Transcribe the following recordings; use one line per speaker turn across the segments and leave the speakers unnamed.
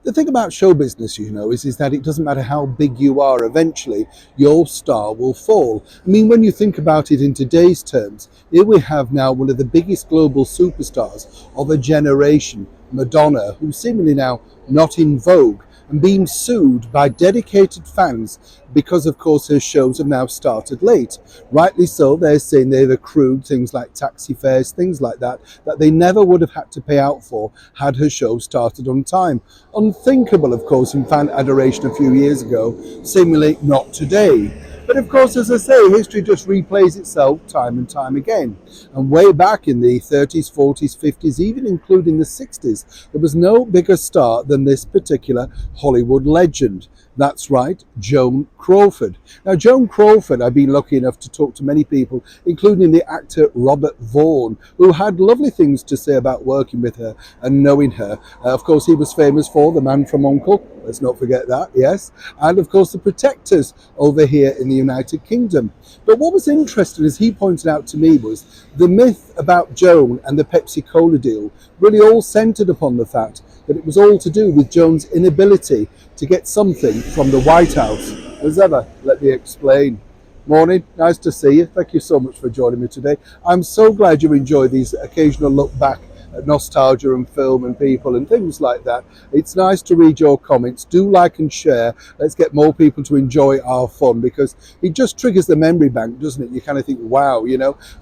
The thing about show business, is that it doesn't matter how big you are, eventually your star will fall. I mean, when you think about it in today's terms, here we have now one of the biggest global superstars of a generation, Madonna, who's seemingly now not in vogue and being sued by dedicated fans because, of course, her shows have now started late. Rightly so, they're saying they've accrued things like taxi fares, things like that, that they never would have had to pay out for had her show started on time. Unthinkable, of course, in fan adoration a few years ago, seemingly not today. But of course, as I say, history just replays itself time and time again. And way back in the 30s, 40s, 50s, even including the 60s, there was no bigger star than this particular Hollywood legend. That's right, Joan Crawford. Now, Joan Crawford, I've been lucky enough to talk to many people, including the actor Robert Vaughn, who had lovely things to say about working with her and knowing her. Of course, he was famous for The Man from U.N.C.L.E., let's not forget that, yes, and of course The Protectors over here in the United Kingdom. But what was interesting, as he pointed out to me, was the myth about Joan and the Pepsi-Cola deal really all centered upon the fact that it was all to do with Joan's inability to get something from the White House. As ever, let me explain. Morning, nice to see you. Thank you so much for joining me today. I'm so glad you enjoy these occasional look back at nostalgia and film and people and things like that. It's nice to read your comments. Do like and share. Let's get more people to enjoy our fun, because it just triggers the memory bank, doesn't it? You kind of think, wow,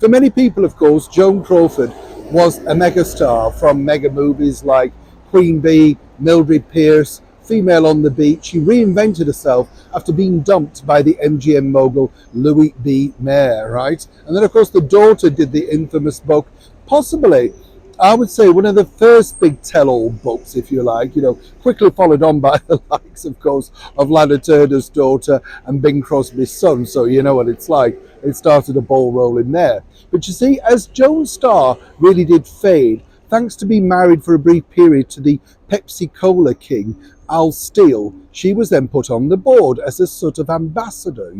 For many people, of course, Joan Crawford was a megastar from mega movies like Queen Bee, Mildred Pierce, Female on the Beach. She reinvented herself after being dumped by the MGM mogul Louis B. Mayer, right? And then, of course, the daughter did the infamous book, possibly, I would say, one of the first big tell-all books, if you like, quickly followed on by the likes, of course, of Lana Turner's daughter and Bing Crosby's son. So you know what it's like. It started a ball rolling there. But you see, as Joan's star really did fade, thanks to being married for a brief period to the Pepsi-Cola king, Al Steele, she was then put on the board as a sort of ambassador,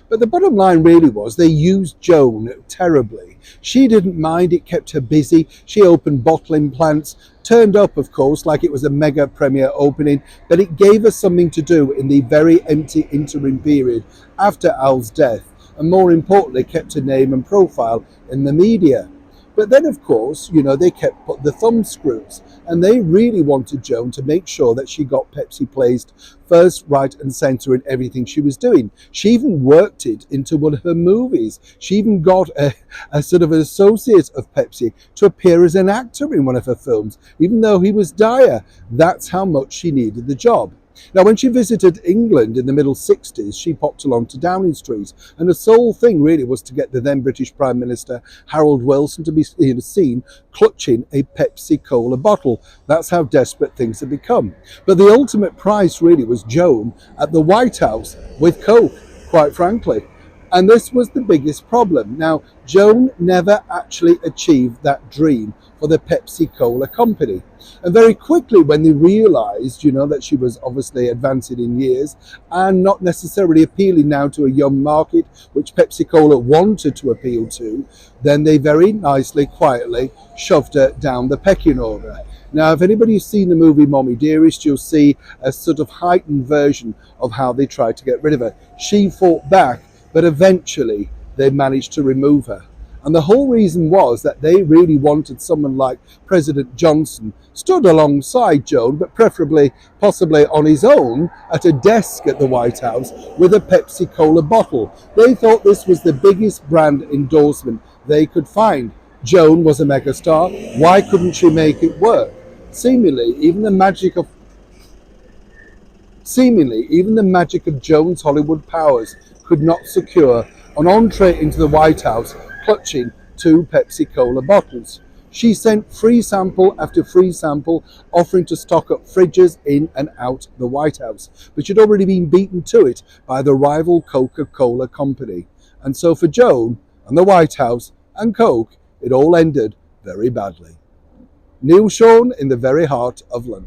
But the bottom line really was they used Joan terribly. She didn't mind, it kept her busy. She opened bottling plants, turned up, of course, like it was a mega premiere opening, but it gave her something to do in the very empty interim period after Al's death, and more importantly, kept her name and profile in the media. But then, of course, they kept put the thumb screws, and they really wanted Joan to make sure that she got Pepsi placed first, right and centre in everything she was doing. She even worked it into one of her movies. She even got a sort of an associate of Pepsi to appear as an actor in one of her films, even though he was dire. That's how much she needed the job. Now, when she visited England in the middle 60s, she popped along to Downing Street, and the sole thing really was to get the then British Prime Minister Harold Wilson to be seen clutching a Pepsi-Cola bottle. That's how desperate things had become. But the ultimate prize really was Joan at the White House with Coke, quite frankly. And this was the biggest problem. Now, Joan never actually achieved that dream for the Pepsi-Cola company. And very quickly, when they realized, that she was obviously advancing in years and not necessarily appealing now to a young market, which Pepsi-Cola wanted to appeal to, then they very nicely, quietly shoved her down the pecking order. Now, if anybody's seen the movie Mommy Dearest, you'll see a sort of heightened version of how they tried to get rid of her. She fought back, but eventually they managed to remove her. And the whole reason was that they really wanted someone like President Johnson stood alongside Joan, but preferably, possibly on his own, at a desk at the White House with a Pepsi-Cola bottle. They thought this was the biggest brand endorsement they could find. Joan was a megastar. Why couldn't she make it work? Seemingly, even the magic of Joan's Hollywood powers could not secure an entree into the White House clutching two Pepsi-Cola bottles. She sent free sample after free sample, offering to stock up fridges in and out the White House, but she'd already been beaten to it by the rival Coca-Cola company. And so for Joan and the White House and Coke, it all ended very badly. Neil Sean in the very heart of London.